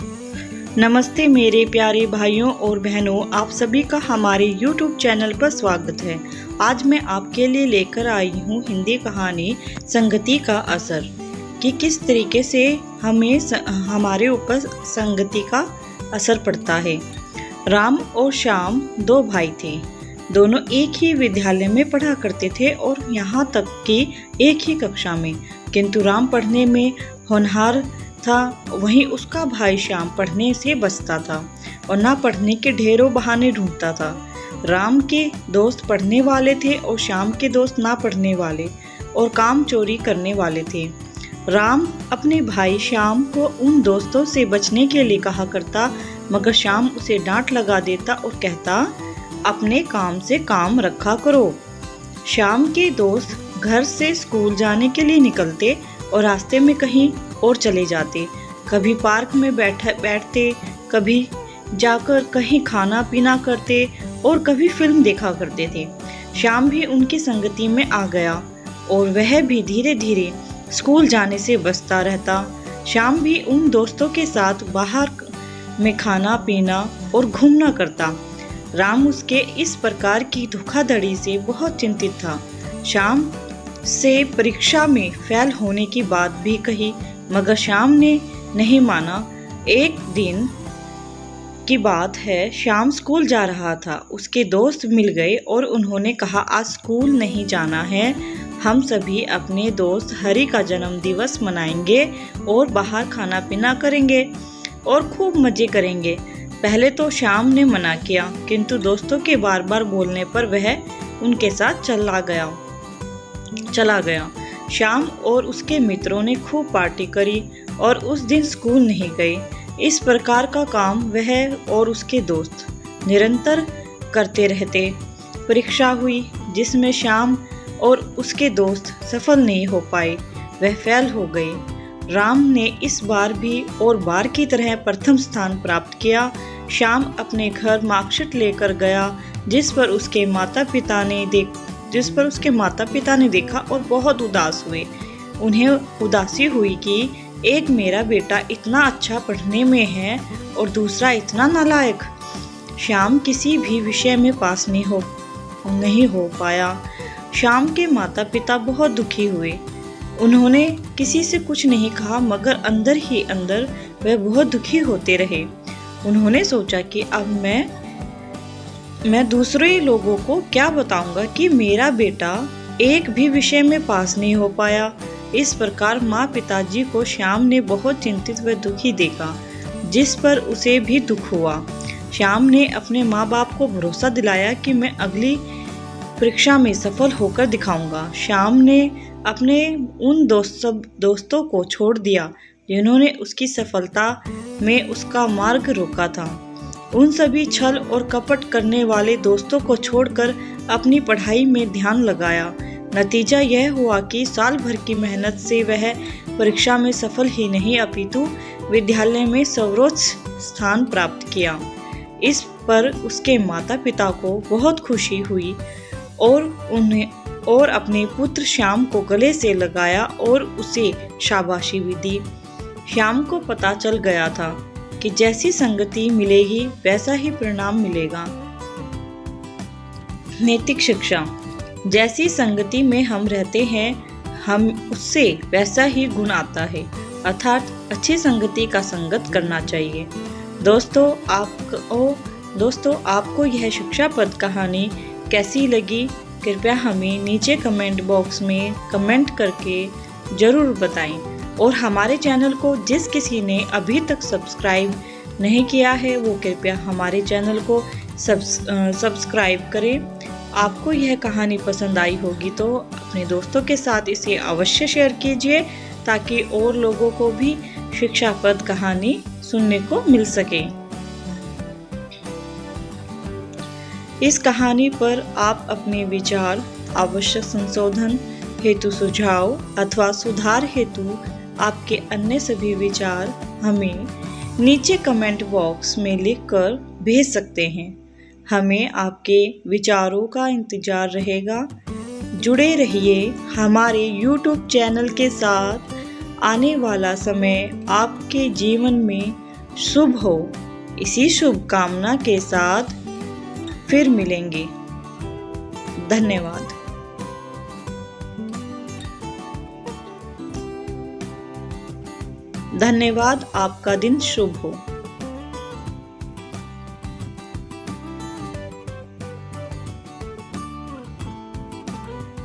नमस्ते मेरे प्यारे भाइयों और बहनों, आप सभी का हमारे YouTube चैनल पर स्वागत है। आज मैं आपके लिए लेकर आई हूँ हिंदी कहानी संगति का असर, कि किस तरीके से हमारे ऊपर संगति का असर पड़ता है। राम और श्याम दो भाई थे। दोनों एक ही विद्यालय में पढ़ा करते थे और यहाँ तक कि एक ही कक्षा में, किंतु राम पढ़ने में होनहार था, वहीं उसका भाई श्याम पढ़ने से बचता था और ना पढ़ने के ढेरों बहाने ढूंढता था। राम के दोस्त पढ़ने वाले थे और श्याम के दोस्त ना पढ़ने वाले और काम चोरी करने वाले थे। राम अपने भाई श्याम को उन दोस्तों से बचने के लिए कहा करता, मगर श्याम उसे डांट लगा देता और कहता, अपने काम से काम रखा करो। श्याम के दोस्त घर से स्कूल जाने के लिए निकलते और रास्ते में कहीं और चले जाते। कभी पार्क में बैठते, कभी जाकर कहीं खाना पीना करते और कभी फिल्म देखा करते थे। श्याम भी उनकी संगति में आ गया और वह भी धीरे धीरे स्कूल जाने से बचता रहता। श्याम भी उन दोस्तों के साथ बाहर में खाना पीना और घूमना करता। राम उसके इस प्रकार की धोखाधड़ी से बहुत चिंतित था। श्याम से परीक्षा में फेल होने की बात भी कही, मगर श्याम ने नहीं माना। एक दिन की बात है, श्याम स्कूल जा रहा था। उसके दोस्त मिल गए और उन्होंने कहा, आज स्कूल नहीं जाना है, हम सभी अपने दोस्त हरि का जन्मदिवस मनाएंगे और बाहर खाना पीना करेंगे और खूब मजे करेंगे। पहले तो श्याम ने मना किया, किंतु दोस्तों के बार बार बोलने पर वह उनके साथ चला गया। श्याम और उसके मित्रों ने खूब पार्टी करी और उस दिन स्कूल नहीं गए। इस प्रकार का काम वह और उसके दोस्त निरंतर करते रहते। परीक्षा हुई जिसमें श्याम और उसके दोस्त सफल नहीं हो पाए, वह फेल हो गए। राम ने इस बार भी और बार की तरह प्रथम स्थान प्राप्त किया। श्याम अपने घर मार्कशीट लेकर गया, जिस पर उसके माता पिता ने देखा और बहुत उदास हुए। उन्हें उदासी हुई कि एक मेरा बेटा इतना अच्छा पढ़ने में है और दूसरा इतना नालायक। श्याम किसी भी विषय में पास नहीं हो पाया। श्याम के माता पिता बहुत दुखी हुए। उन्होंने किसी से कुछ नहीं कहा, मगर अंदर ही अंदर वह बहुत दुखी होते रहे। उन्होंने सोचा कि अब मैं दूसरे लोगों को क्या बताऊंगा कि मेरा बेटा एक भी विषय में पास नहीं हो पाया। इस प्रकार माँ पिताजी को श्याम ने बहुत चिंतित व दुखी देखा, जिस पर उसे भी दुख हुआ। श्याम ने अपने माँ बाप को भरोसा दिलाया कि मैं अगली परीक्षा में सफल होकर दिखाऊंगा। श्याम ने अपने उन दोस्तों को छोड़ दिया जिन्होंने उसकी सफलता में उसका मार्ग रोका था। उन सभी छल और कपट करने वाले दोस्तों को छोड़कर अपनी पढ़ाई में ध्यान लगाया। नतीजा यह हुआ कि साल भर की मेहनत से वह परीक्षा में सफल ही नहीं, अपितु विद्यालय में सर्वोच्च स्थान प्राप्त किया। इस पर उसके माता पिता को बहुत खुशी हुई और अपने पुत्र श्याम को गले से लगाया और उसे शाबाशी भी दी। श्याम को पता चल गया था कि जैसी संगति मिलेगी वैसा ही परिणाम मिलेगा। नैतिक शिक्षा, जैसी संगति में हम रहते हैं, हम उससे वैसा ही गुण आता है, अर्थात अच्छी संगति का संगत करना चाहिए। दोस्तों आपको यह शिक्षाप्रद कहानी कैसी लगी, कृपया हमें नीचे कमेंट बॉक्स में कमेंट करके ज़रूर बताएं। और हमारे चैनल को जिस किसी ने अभी तक सब्सक्राइब नहीं किया है, वो कृपया हमारे चैनल को सब्सक्राइब करें। आपको यह कहानी पसंद आई होगी तो अपने दोस्तों के साथ इसे अवश्य शेयर कीजिए, ताकि और लोगों को भी शिक्षाप्रद कहानी सुनने को मिल सके। इस कहानी पर आप अपने विचार, आवश्यक संशोधन हेतु सुझाव अथवा सुधार हेतु आपके अन्य सभी विचार हमें नीचे कमेंट बॉक्स में लिखकर भेज सकते हैं। हमें आपके विचारों का इंतज़ार रहेगा। जुड़े रहिए हमारे YouTube चैनल के साथ। आने वाला समय आपके जीवन में शुभ हो। इसी शुभकामना के साथ फिर मिलेंगे। धन्यवाद। धन्यवाद। आपका दिन शुभ हो।